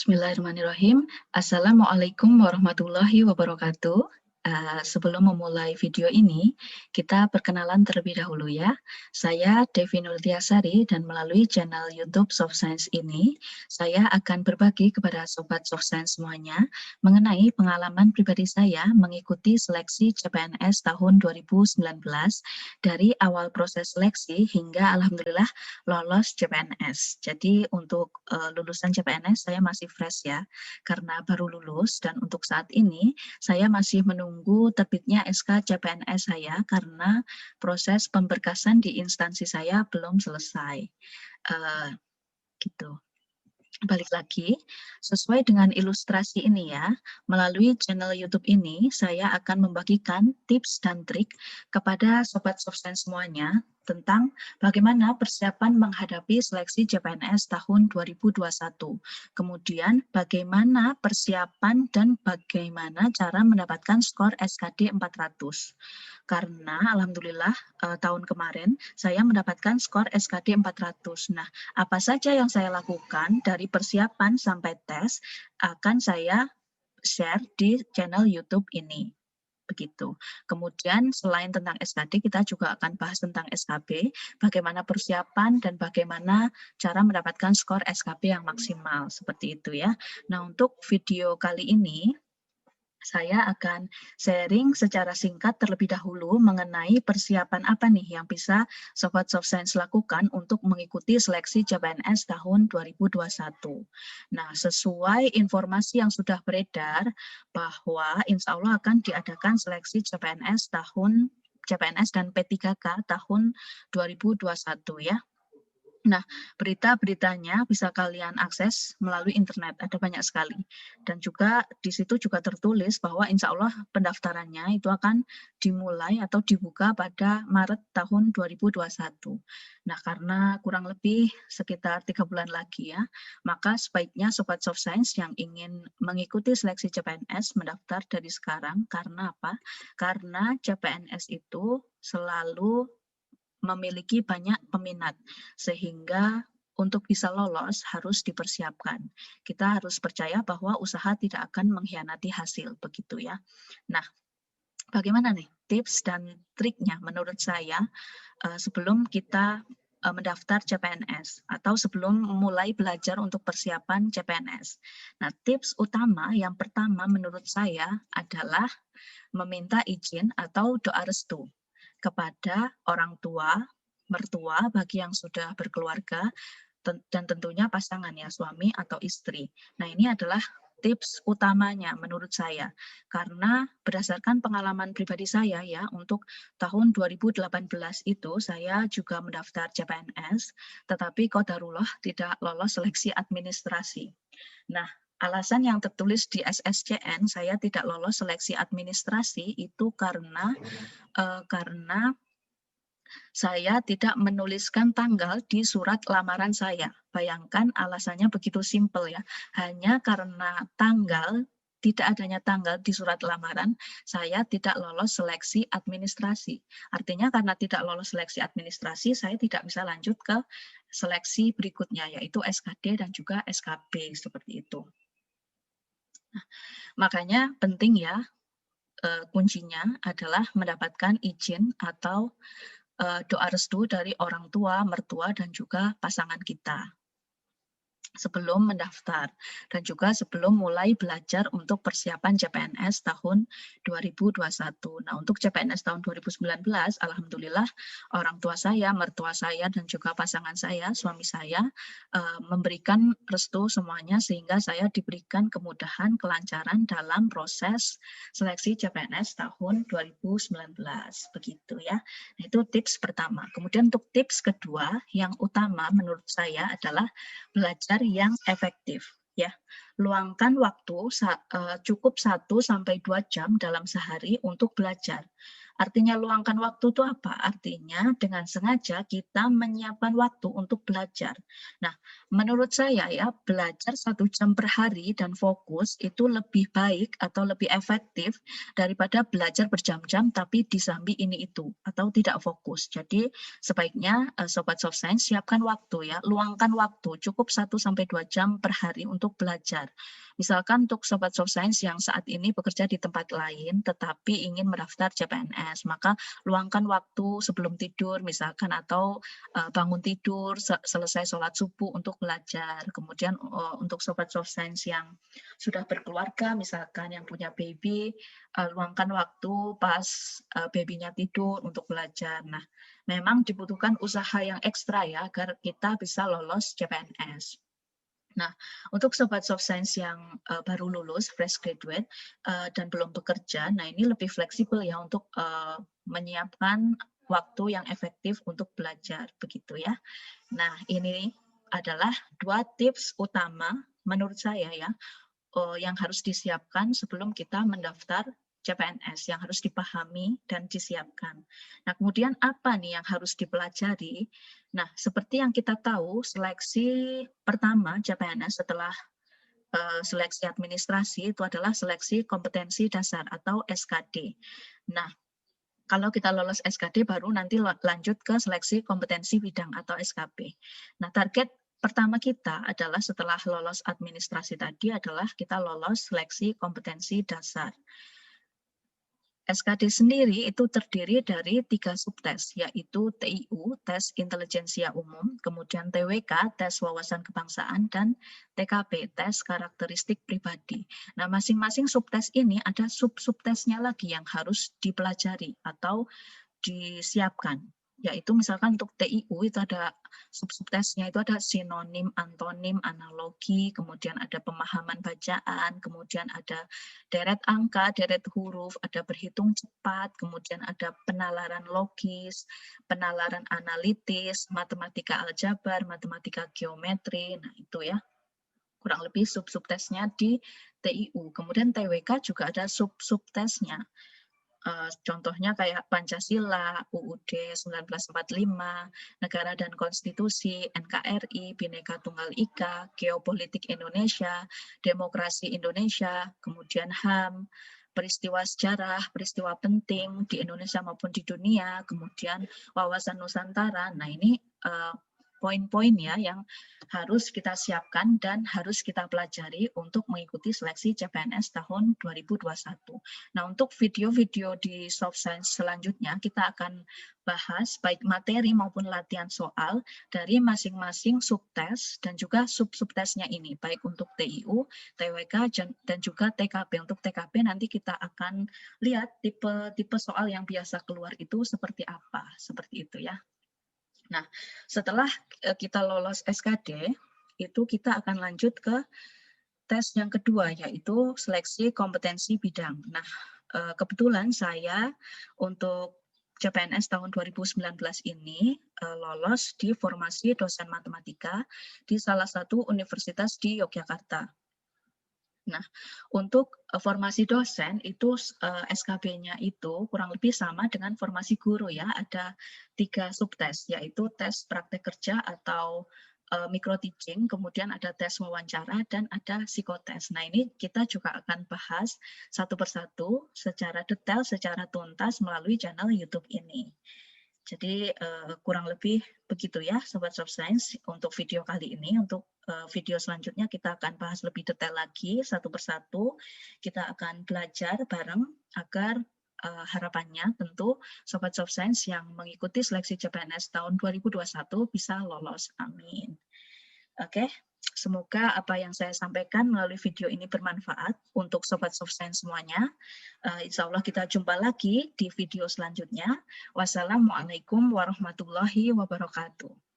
Bismillahirrahmanirrahim. Assalamualaikum warahmatullahi wabarakatuh. Sebelum memulai video ini, kita perkenalan terlebih dahulu ya. Saya Devi Nurtiasari dan melalui channel YouTube Soft Science ini, saya akan berbagi kepada Sobat Soft Science semuanya mengenai pengalaman pribadi saya mengikuti seleksi CPNS tahun 2019 dari awal proses seleksi hingga alhamdulillah lolos CPNS. Jadi untuk lulusan CPNS saya masih fresh ya, karena baru lulus dan untuk saat ini saya masih menunggu terbitnya SK CPNS saya karena proses pemberkasan di instansi saya belum selesai. Gitu. Balik lagi, sesuai dengan ilustrasi ini ya, melalui channel YouTube ini, saya akan membagikan tips dan trik kepada Sobat Soft Science semuanya tentang bagaimana persiapan menghadapi seleksi CPNS tahun 2021. Kemudian, bagaimana persiapan dan bagaimana cara mendapatkan skor SKD 400. Karena alhamdulillah tahun kemarin saya mendapatkan skor SKD 400. Nah, apa saja yang saya lakukan dari persiapan sampai tes akan saya share di channel YouTube ini. Begitu. Kemudian selain tentang SKD, kita juga akan bahas tentang SKB, bagaimana persiapan dan bagaimana cara mendapatkan skor SKB yang maksimal. Seperti itu ya. Nah, untuk video kali ini, saya akan sharing secara singkat terlebih dahulu mengenai persiapan apa nih yang bisa Sobat Soft Science lakukan untuk mengikuti seleksi CPNS tahun 2021. Nah, sesuai informasi yang sudah beredar bahwa insya Allah akan diadakan seleksi CPNS dan P3K tahun 2021 ya. Nah, berita-beritanya bisa kalian akses melalui internet, ada banyak sekali. Dan juga di situ juga tertulis bahwa insya Allah pendaftarannya itu akan dimulai atau dibuka pada Maret tahun 2021. Nah, karena kurang lebih sekitar 3 bulan lagi ya, maka sebaiknya Sobat Soft Science yang ingin mengikuti seleksi CPNS mendaftar dari sekarang. Karena apa? Karena CPNS itu selalu memiliki banyak peminat, sehingga untuk bisa lolos harus dipersiapkan. Kita harus percaya bahwa usaha tidak akan mengkhianati hasil, begitu ya. Nah, bagaimana nih tips dan triknya menurut saya sebelum kita mendaftar CPNS atau sebelum mulai belajar untuk persiapan CPNS. Nah, tips utama yang pertama menurut saya adalah meminta izin atau doa restu kepada orang tua, mertua bagi yang sudah berkeluarga, dan tentunya pasangannya, suami atau istri. Nah, ini adalah tips utamanya menurut saya. Karena berdasarkan pengalaman pribadi saya ya, untuk tahun 2018 itu saya juga mendaftar CPNS, tetapi qadarullah tidak lolos seleksi administrasi. Nah, alasan yang tertulis di SSCN saya tidak lolos seleksi administrasi itu karena saya tidak menuliskan tanggal di surat lamaran saya. Bayangkan alasannya begitu simpel ya. Hanya karena tidak adanya tanggal di surat lamaran, saya tidak lolos seleksi administrasi. Artinya karena tidak lolos seleksi administrasi, saya tidak bisa lanjut ke seleksi berikutnya, yaitu SKD dan juga SKB, seperti itu. Nah, makanya penting ya, kuncinya adalah mendapatkan izin atau doa restu dari orang tua, mertua, dan juga pasangan kita sebelum mendaftar dan juga sebelum mulai belajar untuk persiapan CPNS tahun 2021. Nah, untuk CPNS tahun 2019, alhamdulillah orang tua saya, mertua saya, dan juga pasangan saya, suami saya, memberikan restu semuanya sehingga saya diberikan kemudahan, kelancaran dalam proses seleksi CPNS tahun 2019. Begitu ya. Nah, itu tips pertama. Kemudian untuk tips kedua, yang utama menurut saya adalah belajar yang efektif ya. Luangkan waktu cukup 1 sampai 2 jam dalam sehari untuk belajar. Artinya luangkan waktu itu apa? Artinya dengan sengaja kita menyiapkan waktu untuk belajar. Nah, menurut saya ya, belajar 1 jam per hari dan fokus itu lebih baik atau lebih efektif daripada belajar berjam-jam tapi disambi ini itu atau tidak fokus. Jadi sebaiknya Sobat Soft Science siapkan waktu ya, luangkan waktu cukup 1 sampai 2 jam per hari untuk belajar. Misalkan untuk Sobat Soft Science yang saat ini bekerja di tempat lain tetapi ingin mendaftar CPNS, maka luangkan waktu sebelum tidur misalkan atau bangun tidur selesai sholat subuh untuk belajar. Kemudian untuk Sobat Soft Science yang sudah berkeluarga misalkan yang punya baby, luangkan waktu pas babynya tidur untuk belajar. Nah, memang dibutuhkan usaha yang ekstra ya agar kita bisa lolos CPNS. Nah, untuk Sobat Soft Science yang baru lulus, fresh graduate, dan belum bekerja, nah ini lebih fleksibel ya untuk menyiapkan waktu yang efektif untuk belajar, begitu ya. Nah, ini adalah 2 tips utama menurut saya ya, yang harus disiapkan sebelum kita mendaftar CPNS, yang harus dipahami dan disiapkan. Nah, kemudian apa nih yang harus dipelajari? Nah, seperti yang kita tahu, seleksi pertama CPNS setelah seleksi administrasi itu adalah seleksi kompetensi dasar atau SKD. Nah, kalau kita lolos SKD baru nanti lanjut ke seleksi kompetensi bidang atau SKB. Nah, target pertama kita adalah setelah lolos administrasi tadi adalah kita lolos seleksi kompetensi dasar. SKD sendiri itu terdiri dari 3 subtes, yaitu TIU, Tes Intelijensia Umum, kemudian TWK, Tes Wawasan Kebangsaan, dan TKP, Tes Karakteristik Pribadi. Nah, masing-masing subtes ini ada sub-subtesnya lagi yang harus dipelajari atau disiapkan. Yaitu misalkan untuk TIU itu ada sub-subtesnya itu ada sinonim, antonim, analogi, kemudian ada pemahaman bacaan, kemudian ada deret angka, deret huruf, ada berhitung cepat, kemudian ada penalaran logis, penalaran analitis, matematika aljabar, matematika geometri. Nah, itu ya kurang lebih sub-subtesnya di TIU. Kemudian TWK juga ada sub-subtesnya. Contohnya kayak Pancasila, UUD 1945, Negara dan Konstitusi, NKRI, Bhinneka Tunggal Ika, Geopolitik Indonesia, Demokrasi Indonesia, kemudian HAM, peristiwa sejarah, peristiwa penting di Indonesia maupun di dunia, kemudian wawasan Nusantara. Nah, ini poin-poin ya yang harus kita siapkan dan harus kita pelajari untuk mengikuti seleksi CPNS tahun 2021. Nah, untuk video-video di Soft Science selanjutnya kita akan bahas baik materi maupun latihan soal dari masing-masing subtes dan juga sub-subtesnya ini, baik untuk TIU, TWK, dan juga TKP. Untuk TKP nanti kita akan lihat tipe soal yang biasa keluar itu seperti apa, seperti itu ya. Nah, setelah kita lolos SKD, itu kita akan lanjut ke tes yang kedua, yaitu seleksi kompetensi bidang. Nah, kebetulan saya untuk CPNS tahun 2019 ini lolos di formasi dosen matematika di salah satu universitas di Yogyakarta. Nah, untuk formasi dosen itu SKB-nya itu kurang lebih sama dengan formasi guru ya. Ada 3 subtes, yaitu tes praktek kerja atau micro teaching, kemudian ada tes wawancara dan ada psikotes. Nah, ini kita juga akan bahas satu persatu secara detail, secara tuntas melalui channel YouTube ini. Jadi kurang lebih begitu ya Sobat Soft Science untuk video kali ini. Untuk video selanjutnya kita akan bahas lebih detail lagi satu persatu. Kita akan belajar bareng agar harapannya tentu Sobat Soft Science yang mengikuti seleksi CPNS tahun 2021 bisa lolos. Amin. Oke. Semoga apa yang saya sampaikan melalui video ini bermanfaat untuk Sobat Soft Science semuanya. Insya Allah kita jumpa lagi di video selanjutnya. Wassalamualaikum warahmatullahi wabarakatuh.